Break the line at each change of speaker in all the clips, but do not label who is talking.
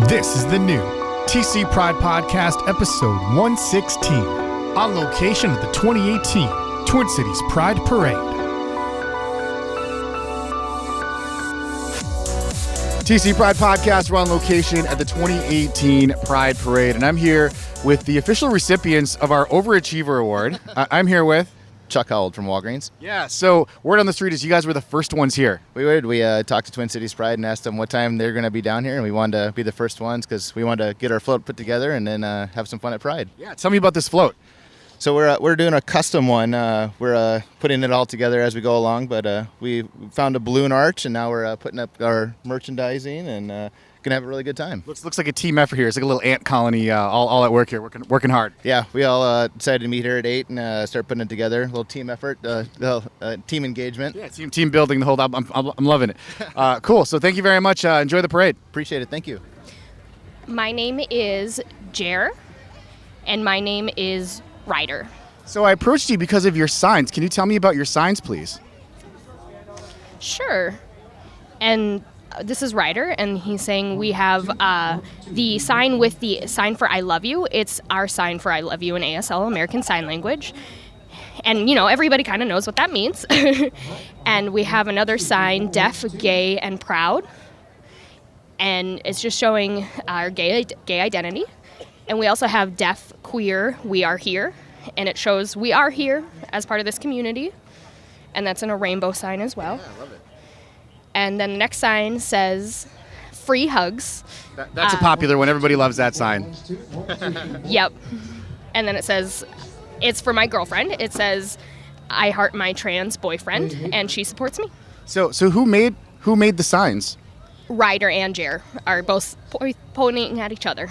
This is the new TC Pride Podcast, episode 116, on location at the 2018 Twin Cities Pride Parade. TC Pride Podcast, we're on location at the 2018 Pride Parade, and I'm here with the official recipients of our Overachiever Award. I'm here with
Chuck Howell from Walgreens.
Yeah, so word on the street is you guys were the first ones here.
We talked to Twin Cities Pride and asked them what time they're going to be down here, and we wanted to be the first ones because we wanted to get our float put together and then have some fun at Pride.
Yeah, tell me about this float.
So we're doing a custom one. We're putting it all together as we go along, but we found a balloon arch, and now we're putting up our merchandising and gonna have a really good time.
Looks like a team effort here. It's like a little ant colony, all at work here, working hard.
Yeah, we all decided to meet here at 8 and start putting it together. A little team effort, team engagement.
Yeah, team building the whole. I'm loving it. Cool. So thank you very much. Enjoy the parade.
Appreciate it. Thank you.
My name is Jer, and my name is Ryder.
So I approached you because of your signs. Can you tell me about your signs, please?
Sure. And this is Ryder, and he's saying we have the sign with the sign for I love you. It's our sign for I love you in ASL, American Sign Language. And, you know, everybody kind of knows what that means. And we have another sign, deaf, gay, and proud. And it's just showing our gay identity. And we also have deaf, queer, we are here. And it shows we are here as part of this community. And that's in a rainbow sign as well.
Yeah, I love it.
And then the next sign says free hugs.
That's a popular one. Everybody loves that sign.
Yep. And then it says, it's for my girlfriend. It says, I heart my trans boyfriend, and she supports me.
So who made the signs?
Ryder and Jer are both pointing at each other.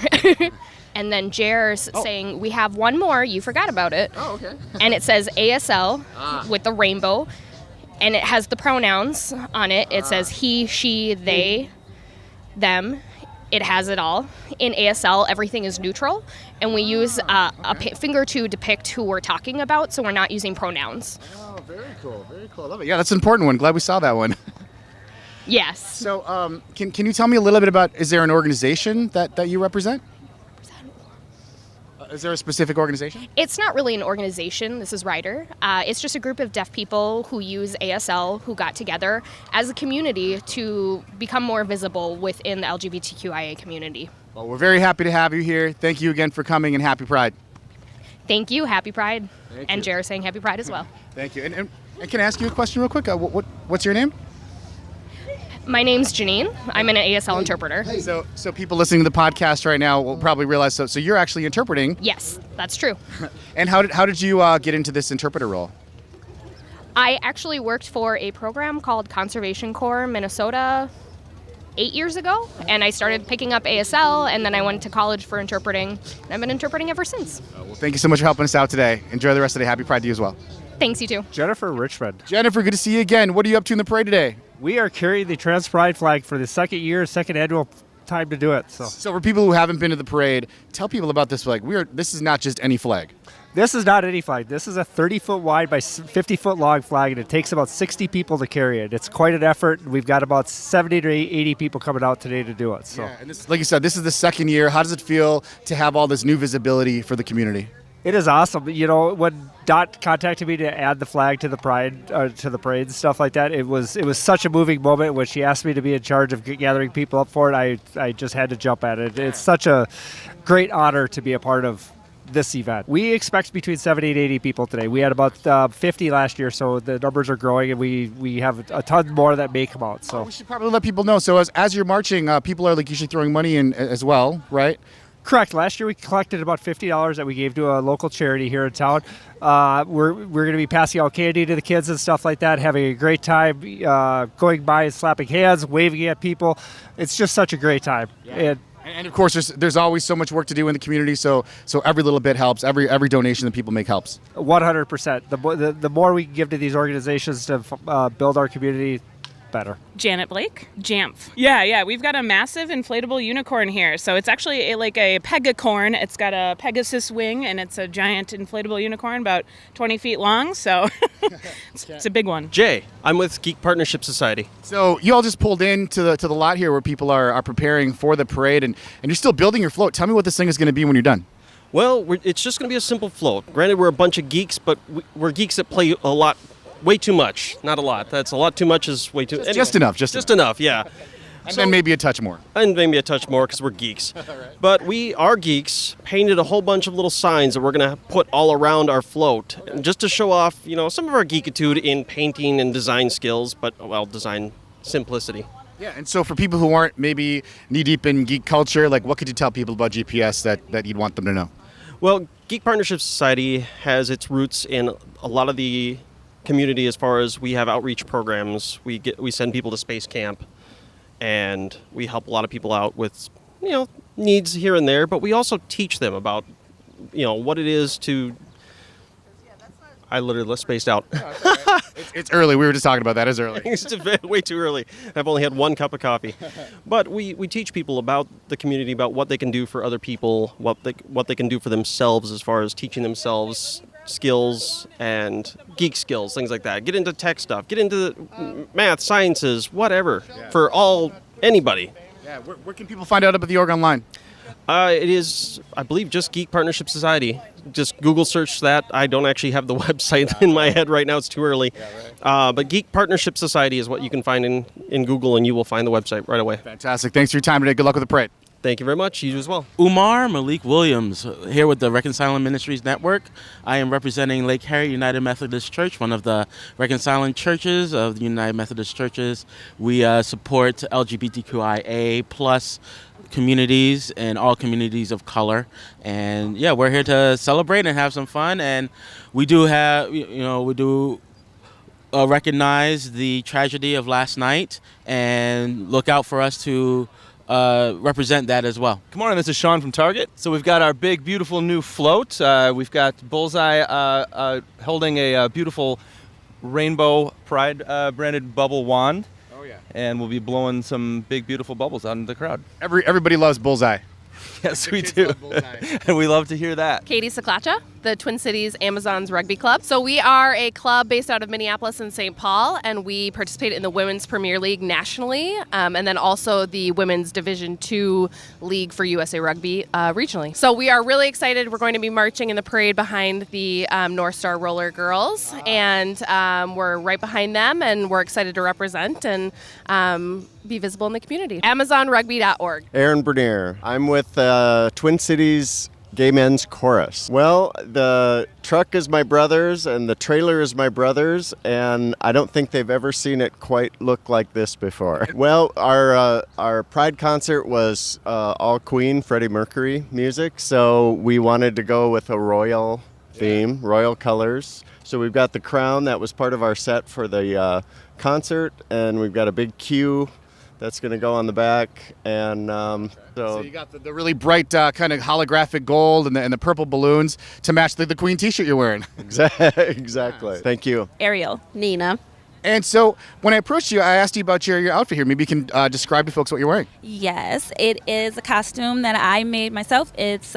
And then Jer's saying, we have one more. You forgot about it.
Oh, okay.
And it says ASL with the rainbow. And it has the pronouns on it. It says he, she, they, them. It has it all. In ASL, everything is neutral. And we use a finger to depict who we're talking about, so we're not using pronouns.
Oh, very cool. Very cool. I love it. Yeah, that's an important one. Glad we saw that one.
Yes.
So can you tell me a little bit about, is there an organization that you represent? Is there a specific organization?
It's not really an organization. This is Ryder. It's just a group of deaf people who use ASL who got together as a community to become more visible within the LGBTQIA community.
Well, we're very happy to have you here. Thank you again for coming, and happy Pride.
Thank you. Happy Pride.
Thank
and
you.
Jared saying happy Pride as well.
Thank you. And can I ask you a question real quick? What's your name?
My name's Janine. I'm an ASL interpreter.
So people listening to the podcast right now will probably realize, so you're actually interpreting.
Yes, that's true.
And how did you get into this interpreter role?
I actually worked for a program called Conservation Corps Minnesota 8 years ago, and I started picking up ASL, and then I went to college for interpreting, and I've been interpreting ever since.
Well, thank you so much for helping us out today. Enjoy the rest of the day. Happy Pride to you as well.
Thanks, you too.
Jennifer Richmond.
Jennifer, good to see you again. What are you up to in the parade today?
We are carrying the Trans Pride flag for the second annual time to do it. So
for people who haven't been to the parade, tell people about this flag. This is not just any flag.
this is not any flag. This is a 30-foot wide by 50-foot long flag, and it takes about 60 people to carry it. It's quite an effort. We've got about 70 to 80 people coming out today to do it. So,
yeah, and like you said, this is the second year. How does it feel to have all this new visibility for the community?
it is awesome. You know, when Dot contacted me to add the flag to the parade and stuff like that, it was such a moving moment when she asked me to be in charge of gathering people up for it. I just had to jump at it. It's such a great honor to be a part of this event. We expect between 70 and 80 people today. We had about 50 last year, so the numbers are growing, and we have a ton more that may come out. So
we should probably let people know. So as you're marching, people are like usually throwing money in as well, right?
Correct. Last year we collected about $50 that we gave to a local charity here in town. We're going to be passing out candy to the kids and stuff like that, having a great time, going by and slapping hands, waving at people. It's just such a great time.
Yeah. And of course, there's always so much work to do in the community, so every little bit helps. Every donation that people make helps.
100%. The more we can give to these organizations to build our community, better.
Janet Blake. Jamf. Yeah. We've got a massive inflatable unicorn here. So it's actually like a pegacorn. It's got a Pegasus wing, and it's a giant inflatable unicorn about 20 feet long. So it's a big one.
Jay, I'm with Geek Partnership Society.
So you all just pulled into the lot here where people are preparing for the parade, and you're still building your float. Tell me what this thing is going to be when you're done.
Well, it's just going to be a simple float. Granted, we're a bunch of geeks, but we're geeks that play a lot, way too much. Not a lot. That's a lot too much is way too...
Just enough.
Just enough, yeah.
And then maybe a touch more.
And maybe a touch more because we're geeks. But we are geeks, painted a whole bunch of little signs that we're going to put all around our float, just to show off, some of our geekitude in painting and design skills, but, design simplicity.
Yeah, and so for people who aren't maybe knee-deep in geek culture, like what could you tell people about GPS that you'd want them to know?
Well, Geek Partnership Society has its roots in a lot of the community as far as we have outreach programs. We send people to space camp, and we help a lot of people out with, needs here and there, but we also teach them about, what it is to... I literally spaced out.
It's early. We were just talking about that. It's early.
It's way too early. I've only had one cup of coffee. But we teach people about the community, about what they can do for other people, what they can do for themselves as far as teaching themselves skills and geek skills, things like that. Get into tech stuff. Get into math, sciences, whatever, for anybody.
Yeah. Where can people find out about the org online?
It is, I believe, just Geek Partnership Society. Just Google search that. I don't actually have the website in my head right now. It's too early. But Geek Partnership Society is what you can find in Google, and you will find the website right away.
Fantastic. Thanks for your time today. Good luck with the parade.
Thank you very much. You as well.
Umar Malik Williams, here with the Reconciling Ministries Network. I am representing Lake Harriet United Methodist Church, one of the reconciling churches of the United Methodist Churches. We support LGBTQIA plus communities and all communities of color, and we're here to celebrate and have some fun. And we do have, recognize the tragedy of last night and look out for us to represent that as well.
Good morning, this is Sean from Target. So we've got our big, beautiful new float. We've got Bullseye holding a beautiful rainbow pride branded bubble wand. And we'll be blowing some big, beautiful bubbles out into the crowd.
Everybody loves Bullseye.
Yes, we do. And we love to hear that.
Katie Saklacha, the Twin Cities Amazons Rugby Club. So we are a club based out of Minneapolis and St. Paul, and we participate in the Women's Premier League nationally, and then also the Women's Division II League for USA Rugby regionally. So we are really excited. We're going to be marching in the parade behind the North Star Roller Girls, and we're right behind them, and we're excited to represent and be visible in the community. AmazonRugby.org.
Aaron Bernier. I'm with Twin Cities Gay Men's Chorus. Well, the truck is my brother's and the trailer is my brother's, and I don't think they've ever seen it quite look like this before. Well, our Pride concert was all Queen, Freddie Mercury music, so we wanted to go with a royal theme, royal colors. So we've got the crown that was part of our set for the concert, and we've got a big Q that's going to go on the back, and
so you got the really bright kind of holographic gold and the purple balloons to match the Queen T-shirt you're wearing.
Exactly.
Nice.
Thank you.
Ariel. Nina.
And so when I approached you, I asked you about your outfit here. Maybe you can describe to folks what you're wearing.
Yes, it is a costume that I made myself. It's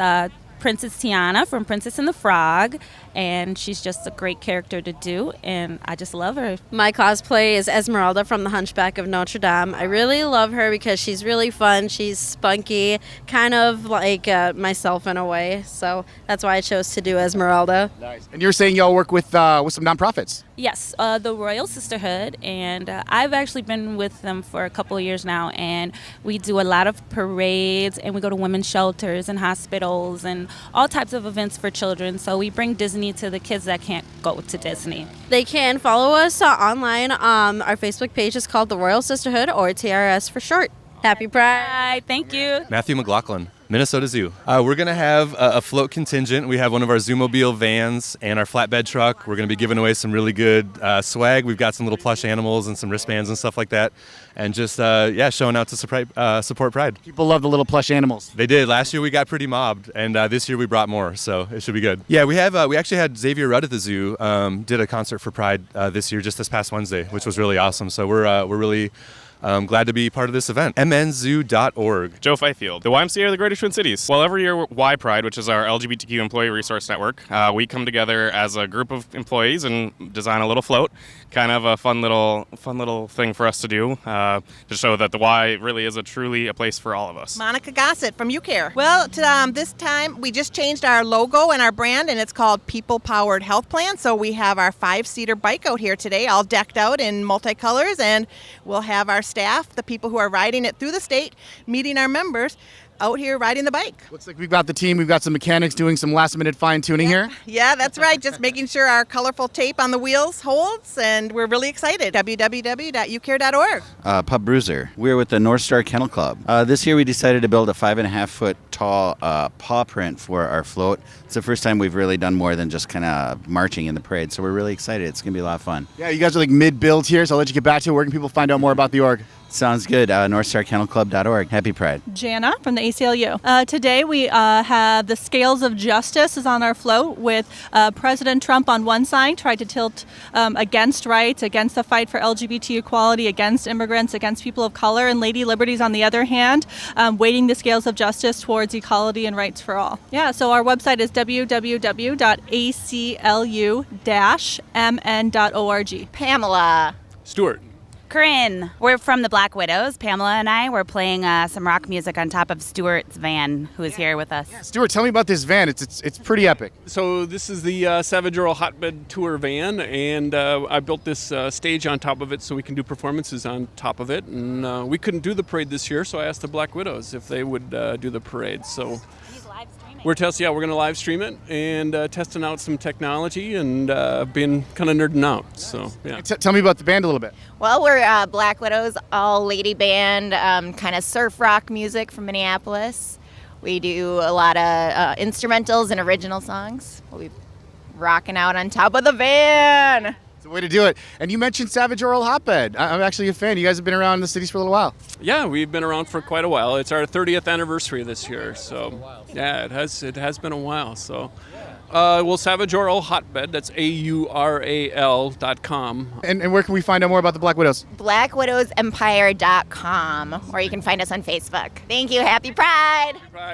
Princess Tiana from Princess and the Frog, and she's just a great character to do, and I just love her.
My cosplay is Esmeralda from The Hunchback of Notre Dame. I really love her because she's really fun. She's spunky, kind of like myself in a way, so that's why I chose to do Esmeralda.
Nice. And you're saying y'all work with some nonprofits?
Yes, the Royal Sisterhood, and I've actually been with them for a couple of years now, and we do a lot of parades, and we go to women's shelters and hospitals and all types of events for children. So we bring Disney to the kids that can't go to Disney.
They can follow us online. Our Facebook page is called The Royal Sisterhood, or TRS for short. Happy Pride.
Thank you.
Matthew McLaughlin,
Minnesota Zoo. We're going to have a float contingent. We have one of our Zoomobile vans and our flatbed truck. We're going to be giving away some really good swag. We've got some little plush animals and some wristbands and stuff like that. And just, showing out to support Pride.
People love the little plush animals.
They did. Last year we got pretty mobbed, and this year we brought more, so it should be good. Yeah, we actually had Xavier Rudd at the zoo, did a concert for Pride this year, just this past Wednesday, which was really awesome. So we're really glad to be part of this event. mnzoo.org.
Joe Fifield. The YMCA of the Greater Twin Cities. Well, every year, Y Pride, which is our LGBTQ employee resource network, we come together as a group of employees and design a little float. Kind of a fun little thing for us to do to show that the Y really is truly a place for all of us.
Monica Gossett from UCare. Well, this time we just changed our logo and our brand, and it's called People Powered Health Plan. So we have our 5-seater bike out here today, all decked out in multicolors, and we'll have our staff, the people who are riding it through the state, meeting our members out here riding the bike.
Looks like we've got the team. We've got some mechanics doing some last-minute fine-tuning here.
Yeah, that's right. Just making sure our colorful tape on the wheels holds, and we're really excited. www.ucare.org.
Pub Bruiser. We're with the North Star Kennel Club. This year we decided to build a 5.5-foot tall paw print for our float. It's the first time we've really done more than just kind of marching in the parade, so we're really excited. It's going to be a lot of fun.
Yeah, you guys are like mid-build here, so I'll let you get back to it. Where can people find out more about the org?
Sounds good. NorthstarKennelClub.org. Happy Pride.
Jana from the ACLU. Today we have the Scales of Justice is on our float with President Trump on one side, tried to tilt against rights, against the fight for LGBT equality, against immigrants, against people of color, and Lady Liberties on the other hand, weighting the scales of justice towards equality and rights for all. Yeah, so our website is www.aclu-mn.org.
Pamela.
Stuart.
Corinne. We're from the Black Widows. Pamela and I were playing some rock music on top of Stuart's van, who is here with us.
Yeah, Stuart, tell me about this van. It's pretty epic.
So this is the Savage Oral Hotbed Tour van, and I built this stage on top of it so we can do performances on top of it. And we couldn't do the parade this year, so I asked the Black Widows if they would do the parade. So we're going to live stream it and testing out some technology and being kind of nerding out. So yeah.
Tell me about the band a little bit.
Well, we're Black Widows, all lady band, kind of surf rock music from Minneapolis. We do a lot of instrumentals and original songs. We'll be rocking out on top of the van.
It's a way to do it. And you mentioned Savage Oral Hotbed. I'm actually a fan. You guys have been around the cities for a little while.
Yeah, we've been around for quite a while. It's our 30th anniversary this year. So yeah, it has been a while. So Savage Oral Hotbed, that's AURAL.com.
And where can we find out more about the Black Widows?
BlackWidowsEmpire.com, or you can find us on Facebook. Thank you. Happy Pride.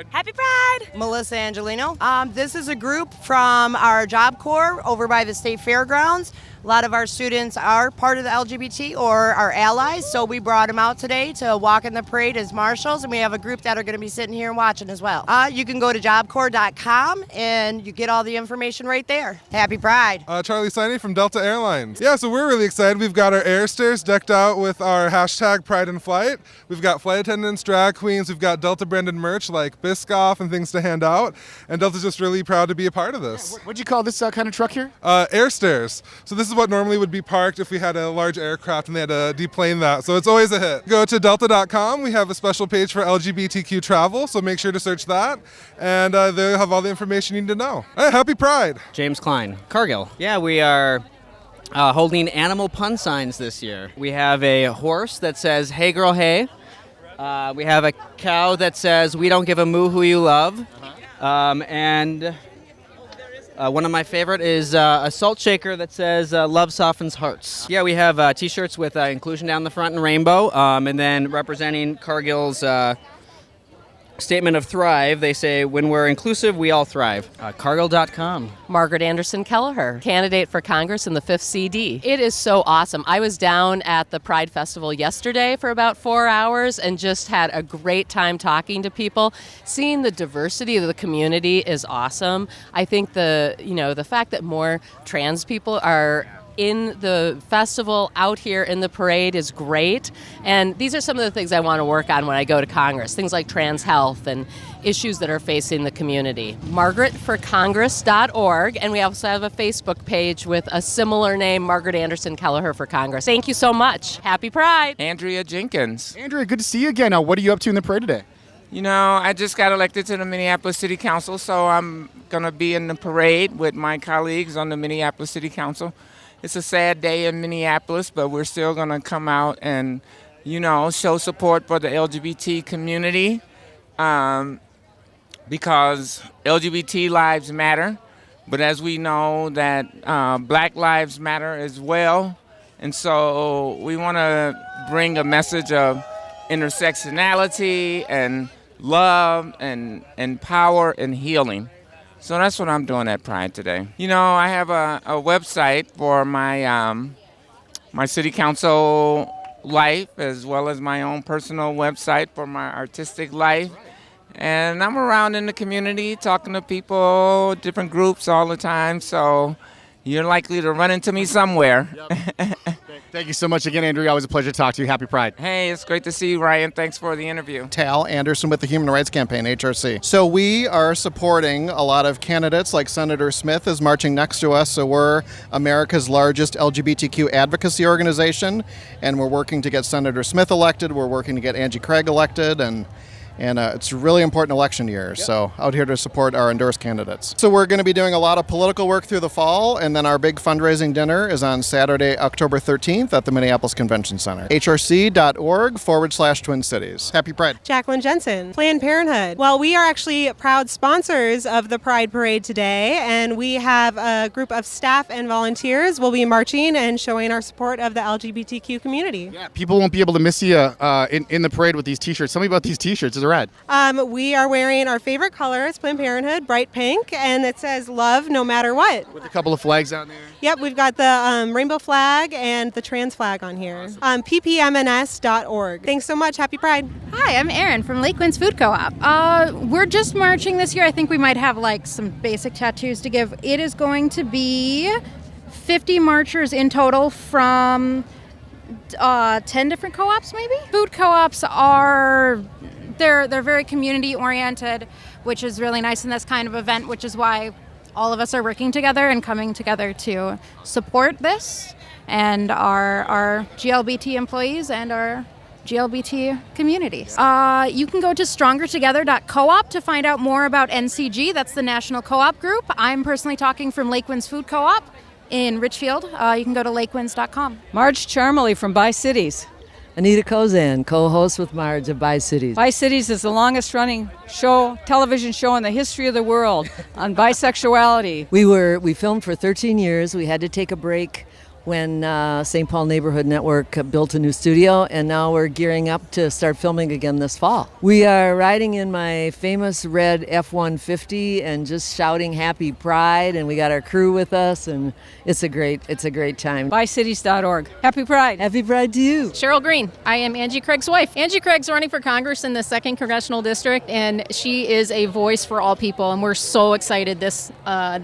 Happy Pride.
Melissa Angelino. This is a group from our Job Corps over by the State Fairgrounds. A lot of our students are part of the LGBT or our allies, so we brought them out today to walk in the parade as marshals, and we have a group that are going to be sitting here and watching as well. You can go to jobcorps.com and you get all the information right there. Happy Pride.
Charlie Siney from Delta Airlines. Yeah, so we're really excited. We've got our air stairs decked out with our hashtag Pride in Flight. We've got flight attendants, drag queens, we've got Delta branded merch like Biscoff and things to hand out, and Delta's just really proud to be a part of this.
Yeah, what'd you call this kind of truck here?
Air stairs. So this is what normally would be parked if we had a large aircraft and they had to deplane that. So it's always a hit. Go to delta.com. We have a special page for LGBTQ travel, so make sure to search that. And they'll have all the information you need to know. All right, happy Pride.
James Klein, Cargill. Yeah, we are holding animal pun signs this year. We have a horse that says, "Hey girl, hey." We have a cow that says, "We don't give a moo who you love." And one of my favorite is a salt shaker that says "Love softens hearts." Yeah, we have T-shirts with inclusion down the front and rainbow, and then representing Cargill's statement of thrive, they say, "When we're inclusive, we all thrive." Cargill.com.
Margaret Anderson Kelleher, candidate for Congress in the 5th CD. It is so awesome. I was down at the Pride Festival yesterday for about 4 hours and just had a great time talking to people. Seeing the diversity of the community is awesome. I think the fact that more trans people are in the festival, out here in the parade is great. And these are some of the things I want to work on when I go to Congress, things like trans health and issues that are facing the community. MargaretForCongress.org, and we also have a Facebook page with a similar name, Margaret Anderson Kelleher for Congress. Thank you so much. Happy Pride.
Andrea Jenkins.
Andrea, good to see you again. Now, what are you up to in the parade today?
You know, I just got elected to the Minneapolis City Council, so I'm going to be in the parade with my colleagues on the Minneapolis City Council. It's a sad day in Minneapolis, but we're still going to come out and, you know, show support for the LGBT community because LGBT lives matter. But as we know that Black lives matter as well. And so we want to bring a message of intersectionality and love and power and healing. So that's what I'm doing at Pride today. You know, I have a website for my my city council life as well as my own personal website for my artistic life. And I'm around in the community talking to people, different groups all the time. So you're likely to run into me somewhere.
Thank you so much again, Andrea. Always a pleasure to talk to you. Happy Pride.
Hey, it's great to see you, Ryan. Thanks for the interview.
Tal Anderson with the Human Rights Campaign, HRC. So we are supporting a lot of candidates, like Senator Smith is marching next to us. So we're America's largest LGBTQ advocacy organization, and we're working to get Senator Smith elected. We're working to get Angie Craig elected, and it's a really important election year, so out here to support our endorsed candidates. So we're going to be doing a lot of political work through the fall, and then our big fundraising dinner is on Saturday, October 13th at the Minneapolis Convention Center. hrc.org/Twin Cities. Happy Pride.
Jacqueline Jensen, Planned Parenthood. Well, we are actually proud sponsors of the Pride Parade today, and we have a group of staff and volunteers. We'll be marching and showing our support of the LGBTQ community.
Yeah, people won't be able to miss you in the parade with these T-shirts. Tell me about these T-shirts. They're red.
We are wearing our favorite colors, Planned Parenthood, bright pink, and it says love no matter what.
With a couple of flags on there.
Yep, we've got the rainbow flag and the trans flag on here. Awesome. ppmns.org. Thanks so much. Happy Pride.
Hi, I'm Erin from Lake Winds Food Co-op. We're just marching this year. I think we might have like some basic tattoos to give. It is going to be 50 marchers in total from 10 different co-ops maybe. Food co-ops are... They're very community oriented, which is really nice in this kind of event, which is why all of us are working together and coming together to support this and our GLBT employees and our GLBT community. You can go to strongertogether.coop to find out more about NCG. That's the National Co-op Group. I'm personally talking from Lake Winds Food Co-op in Richfield. You can go to lakewinds.com.
Marge Charmley from Bi-Cities. Anita Kozan, co-host with Marge of Bi-Cities. Bi-Cities is the longest running television show in the history of the world on bisexuality. We filmed for 13 years. We had to take a break when St. Paul Neighborhood Network built a new studio, and now we're gearing up to start filming again this fall. We are riding in my famous red F-150 and just shouting Happy Pride, and we got our crew with us, and it's a great time. Bycities.org. Happy Pride. Happy Pride to you.
Cheryl Green. I am Angie Craig's wife. Angie Craig's running for Congress in the 2nd Congressional District, and she is a voice for all people, and we're so excited this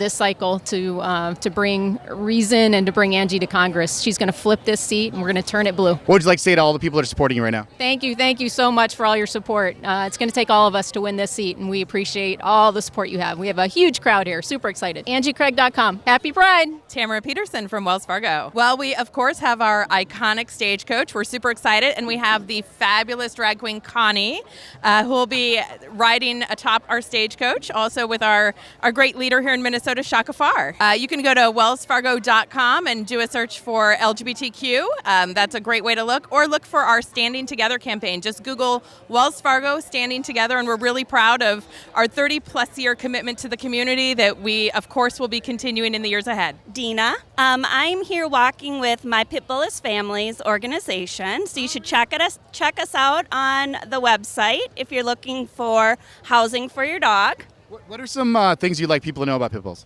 cycle to bring reason and to bring Angie to Congress. She's going to flip this seat, and we're going to turn it blue.
What would you like to say to all the people that are supporting you right now?
Thank you so much for all your support. It's going to take all of us to win this seat, and we appreciate all the support you have. We have a huge crowd here. Super excited. AngieCraig.com. Happy Pride.
Tamara Peterson from Wells Fargo. Well, we, of course, have our iconic stagecoach. We're super excited, and we have the fabulous drag queen Connie, who will be riding atop our stagecoach, also with our great leader here in Minnesota, Shaka Farr. You can go to wellsfargo.com and do a search for LGBTQ. That's a great way to look, or look for our Standing Together campaign. Just Google Wells Fargo Standing Together, and we're really proud of our 30-plus year commitment to the community that we, of course, will be continuing in the years ahead.
Dina. I'm here walking with my Pitbull is Families organization, so you should check us out on the website if you're looking for housing for your dog.
What are some things you'd like people to know about pit bulls?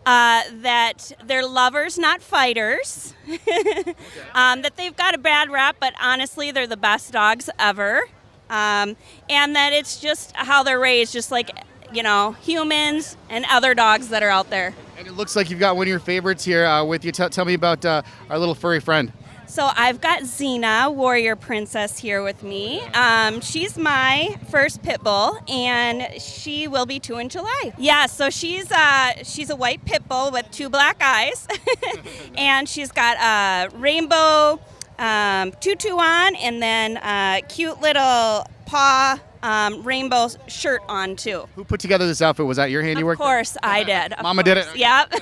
That they're lovers, not fighters. That they've got a bad rap, but honestly, they're the best dogs ever. And that it's just how they're raised, just like, humans and other dogs that are out there.
And it looks like you've got one of your favorites here with you. Tell me about our little furry friend.
So I've got Xena, Warrior Princess, here with me. She's my first pit bull, and she will be 2 in July. Yeah, so she's a white pit bull with 2 black eyes, and she's got a rainbow tutu on, and then a cute little paw rainbow shirt on too.
Who put together this outfit? Was that your handiwork?
Of course, I did. Of
Mama did
course.
it?
Yep.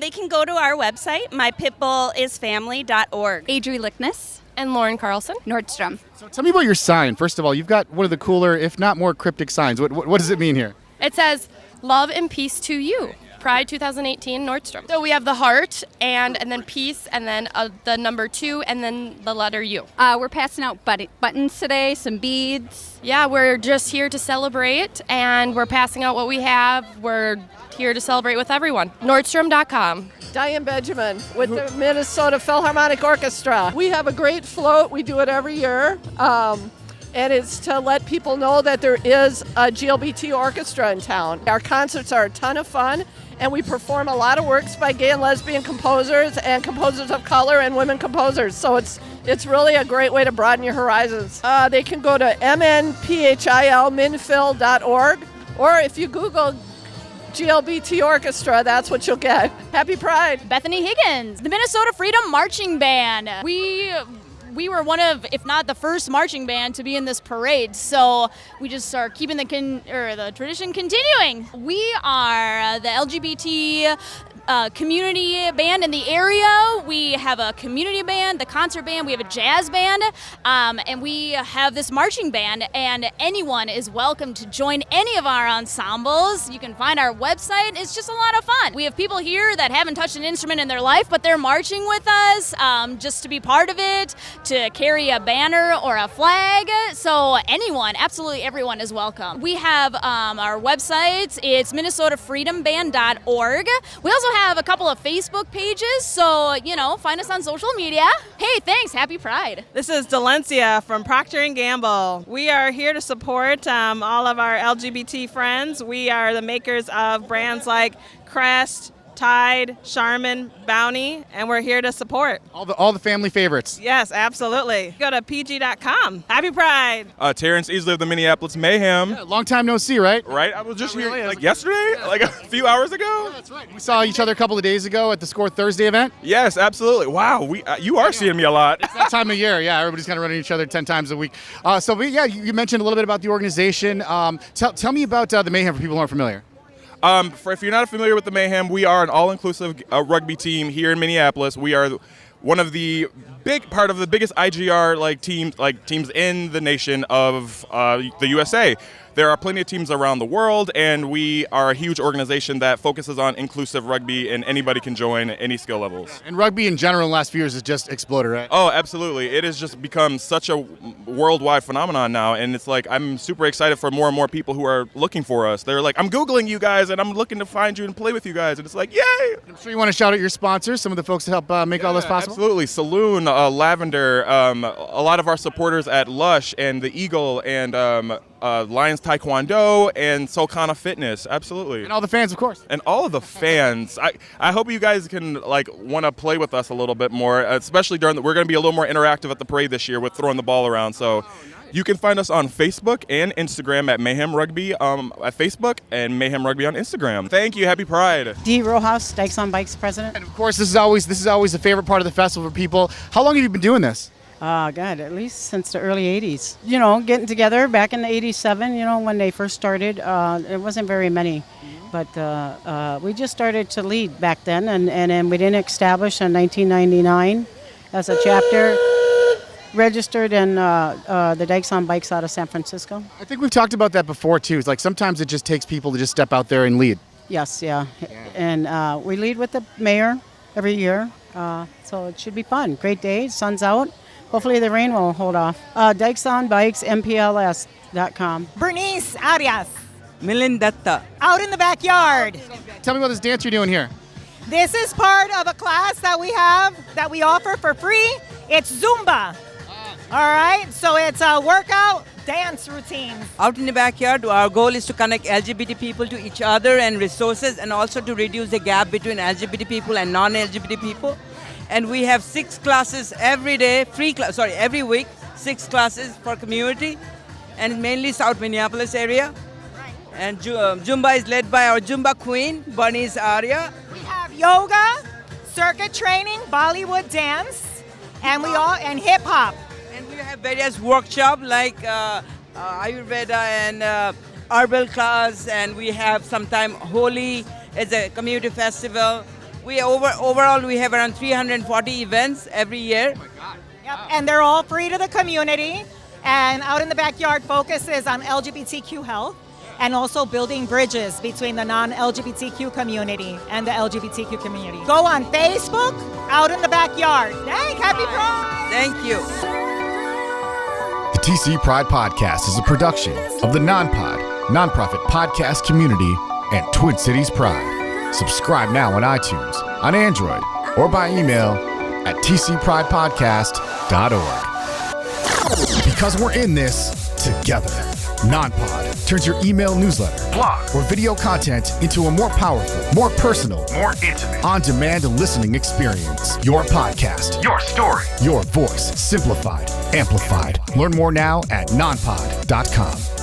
They can go to our website, mypitbullisfamily.org.
Adri Lickness
And Lauren Carlson.
Nordstrom.
So tell me about your sign. First of all, you've got one of the cooler, if not more cryptic signs. What does it mean here?
It says, "Love and peace to you." Pride 2018 Nordstrom. So we have the heart and then peace and then the number 2 and then the letter U.
We're passing out buttons today, some beads.
Yeah, we're just here to celebrate and we're passing out what we have. We're here to celebrate with everyone. Nordstrom.com.
Diane Benjamin with the Minnesota Philharmonic Orchestra. We have a great float. We do it every year. And it's to let people know that there is a GLBT orchestra in town. Our concerts are a ton of fun, and we perform a lot of works by gay and lesbian composers and composers of color and women composers. So it's really a great way to broaden your horizons. They can go to minphil.org, or if you Google GLBT Orchestra, that's what you'll get. Happy Pride.
Bethany Higgins, the Minnesota Freedom Marching Band. We were one of, if not the first marching band to be in this parade, so we just are keeping the tradition continuing. We are the LGBT community band in the area. We have a community band, the concert band, we have a jazz band, and we have this marching band, and anyone is welcome to join any of our ensembles. You can find our website. It's just a lot of fun. We have people here that haven't touched an instrument in their life, but they're marching with us just to be part of it, to carry a banner or a flag. So anyone, absolutely everyone is welcome. We have our website. It's minnesotafreedomband.org. We also have a couple of Facebook pages, so, find us on social media. Hey, thanks. Happy Pride.
This is Delencia from Procter & Gamble. We are here to support all of our LGBT friends. We are the makers of brands like Crest, Tide, Charmin, Bounty, and we're here to support.
All the family favorites.
Yes, absolutely. Go to pg.com. Happy Pride.
Terrence Easley of the Minneapolis Mayhem.
Yeah, long time no see, right?
Right? I was just here yesterday, like a few hours ago.
Yeah, that's right. We saw each other a couple of days ago at the Score Thursday event.
Yes, absolutely. Wow, you are seeing me a lot.
It's that time of year. Yeah, everybody's kind of running each other 10 times a week. You mentioned a little bit about the organization. Tell me about the Mayhem for people who aren't familiar.
If you're not familiar with the Mayhem, we are an all-inclusive rugby team here in Minneapolis. We are one of the part of the biggest IGR teams in the nation of the USA. There are plenty of teams around the world, and we are a huge organization that focuses on inclusive rugby, and anybody can join at any skill levels.
And rugby in general in the last few years has just exploded, right?
Oh, absolutely. It has just become such a worldwide phenomenon now, and it's like I'm super excited for more and more people who are looking for us. They're like, I'm Googling you guys, and I'm looking to find you and play with you guys, and it's like, yay!
I'm sure you want to shout out your sponsors, some of the folks that help make all this possible.
Absolutely. Saloon, Lavender, a lot of our supporters at Lush and the Eagle and Lions Taekwondo and Solcana Fitness, absolutely.
And all the fans, of course.
And all of the fans. I hope you guys can want to play with us a little bit more, especially we're going to be a little more interactive at the parade this year with throwing the ball around. So you can find us on Facebook and Instagram at Mayhem Rugby at Facebook and Mayhem Rugby on Instagram. Thank you. Happy Pride.
Dee Rojas, Dykes on Bikes president.
And of course, this is always a favorite part of the festival for people. How long have you been doing this?
God, at least since the early 80s. Getting together back in the 87, when they first started, it wasn't very many. But we just started to lead back then, and then we didn't establish in 1999 as a chapter. Registered in the Dykes on Bikes out of San Francisco.
I think we've talked about that before, too. It's like sometimes it just takes people to just step out there and lead.
Yes, yeah. And we lead with the mayor every year, so it should be fun. Great day, sun's out. Hopefully the rain will hold off. Dykes on Bikes, mpls.com.
Bernice Arias.
Milindetta.
Out in the backyard.
Tell me about this dance you're doing here.
This is part of a class that we have that we offer for free. It's Zumba. All right, so it's a workout dance routine.
Out in the backyard, our goal is to connect LGBT people to each other and resources, and also to reduce the gap between LGBT people and non-LGBT people. And we have 6 classes every day, every week, 6 classes for community, and mainly South Minneapolis area. Right. And Zumba is led by our Zumba queen, Bernice Aria.
We have yoga, circuit training, Bollywood dance, and hip hop.
And we have various workshops like Ayurveda and herbal class, and we have sometime Holi as a community festival. Overall we have around 340 events every year.
Yep, and they're all free to the community. And Out in the Backyard focuses on LGBTQ health and also building bridges between the non-LGBTQ community and the LGBTQ community. Go on Facebook, Out in the Backyard. Thank, happy Pride!
Thank you.
The TC Pride Podcast is a production of the Non-Pod, nonprofit podcast community, and Twin Cities Pride. Subscribe now on iTunes, on Android, or by email at tcpridepodcast.org. Because we're in this together. Non-Pod turns your email newsletter, blog, or video content into a more powerful, more personal, more intimate, on-demand listening experience. Your podcast, your story, your voice, simplified, amplified. Learn more now at nonpod.com.